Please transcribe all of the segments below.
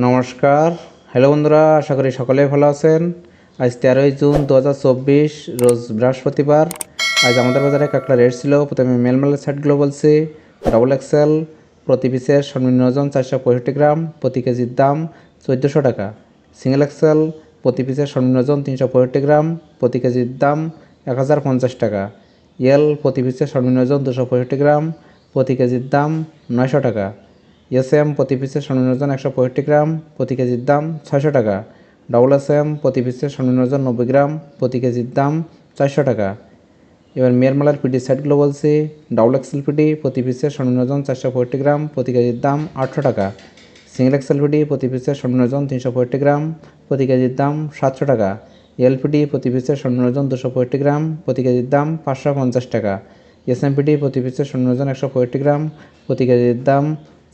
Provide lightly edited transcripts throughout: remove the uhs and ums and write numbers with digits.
নমস্কার। হ্যালো বন্ধুরা, আশা করি সকলেই ভালো আছেন। আজ 13ই জুন 2024 রোজ বৃহস্পতিবার। আজ আমাদের বাজারে কাঁকড়া রেট ছিল। প্রথমে মেলমেলের সাইডগুলো বলছি। ডবল এক্সেল প্রতি পিসের সর্বনিম্ন ওজন 465 গ্রাম, প্রতি কেজির দাম 1400 টাকা। সিঙ্গেল এক্সেল প্রতি পিসের সর্বনিম্ন ওজন 365 গ্রাম, প্রতি কেজির দাম 1050 টাকা। এল প্রতি পিসের সর্বনিম্ন ওজন 265 গ্রাম, প্রতি কেজির দাম 900 টাকা। এসএম প্রতি পিসের সর্বনিম্ন ওজন 165 গ্রাম, প্রতি কেজির দাম 600 টাকা। ডবল এসএম প্রতি পিসের সর্বনিম্ন ওজন 90 গ্রাম, প্রতি কেজির দাম 400 টাকা। এবার মেরমালার পিডি সাইডগুলো বলছি। ডবল এক্সেল পিডি প্রতি পিসের সর্বনিম্ন ওজন 465 গ্রাম, প্রতি কেজির দাম 800 টাকা। সিঙ্গেল এক্সেল পিডি প্রতি পিসের সর্বনিম্ন ওজন 365 গ্রাম, প্রতি কেজির দাম 700 টাকা। এলপিডি প্রতি পিসের সর্বনিম্ন ওজন 265 গ্রাম, প্রতি কেজির দাম 550 টাকা। এসএমপিডি প্রতি পিসের সর্বনিম্ন ওজন 165 গ্রাম, প্রতি কেজির দাম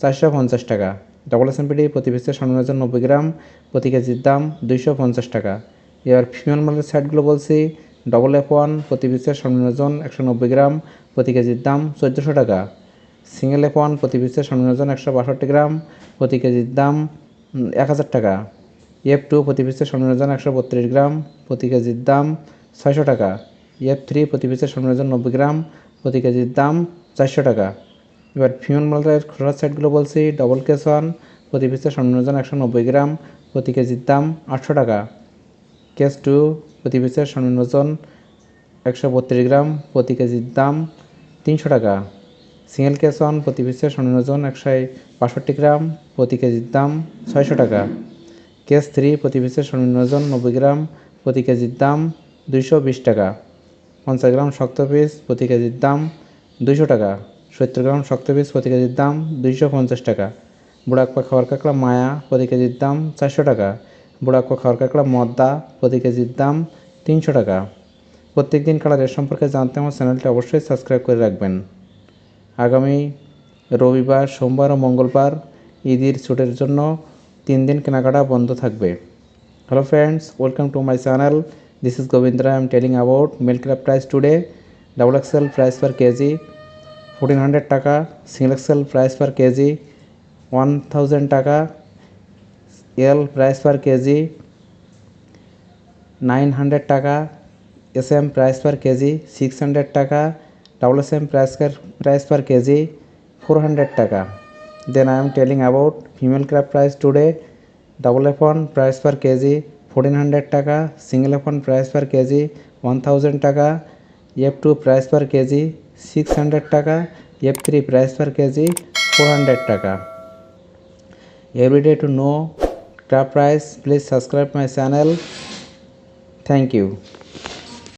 450 টাকা। ডবল এসএমপিডি প্রতি পিসের সর্বনিম্ন ওজন 90 গ্রাম, প্রতি কেজির দাম 250 টাকা। এবার ফিমেল মালের সাইডগুলো বলছি। ডবল F1 প্রতি পিসের সর্বনিম্ন ওজন 190 গ্রাম, প্রতি কেজির দাম 1400 টাকা। সিঙ্গেল F1 প্রতি পিসের সর্বনিম্ন ওজন 162 গ্রাম, প্রতি কেজির দাম 1000 টাকা। F2 প্রতি পিসের সর্বনিম্ন ওজন 132 গ্রাম, প্রতি কেজির দাম 600 টাকা। F3 প্রতি পিসের সর্বনিম্ন ওজন 90 গ্রাম, প্রতি কেজির দাম 400 টাকা। এবার ফিমেল মালের খোসা সাইডগুলো বলছি। ডবল কেস 1 প্রতি পিসের সর্বনিম্ন ওজন 190 গ্রাম, প্রতি কেজির দাম 800 টাকা। কেস 2 প্রতি পিসের সর্বনিম্ন ওজন 132 গ্রাম, প্রতি কেজির দাম 300 টাকা। সিঙ্গেল কেস 1 প্রতি পিসের সর্বনিম্ন ওজন 162 গ্রাম, প্রতি কেজির দাম 600 টাকা। কেস 3 প্রতি পিসের সর্বনিম্ন ওজন 90 গ্রাম, প্রতি কেজির দাম 220 টাকা। 50 গ্রাম শক্ত পিস প্রতি কেজির দাম 200 টাকা। 70 গ্রাম শক্ত পিস প্রতি কেজির দাম 250 টাকা। বুড়াক্পা খাওয়ার কাঁকড়া মায়া প্রতি কেজির দাম 400 টাকা। বুড়াক্পা খাওয়ার কাঁকড়া মদ্দা প্রতি কেজির দাম 300 টাকা। প্রত্যেক দিন কাঁকড়া রেট সম্পর্কে জানতে আমার চ্যানেলটি অবশ্যই সাবস্ক্রাইব করে রাখবেন। আগামী রবিবার, সোমবার ও মঙ্গলবার ঈদের ছুটির জন্য 3 দিন কেনাকাটা বন্ধ থাকবে। Hello friends, welcome to my channel. This is Govindra. I am telling about milk crab price today. Double XL price per kg 1400 টাকা, single XL price per kg 1000 টাকা, L price per kg 900 টাকা, SM price per kg 600 টাকা, double SM price per kg 400 টাকা. Then I am telling about female crab price today. Double F1 price per kg 1400 টাকা, single F1 price per kg 1000 টাকা, F2 price per kg 600 টাকা, F3 price per kg 400 টাকা. Every day to know crab price, please subscribe my channel. Thank you.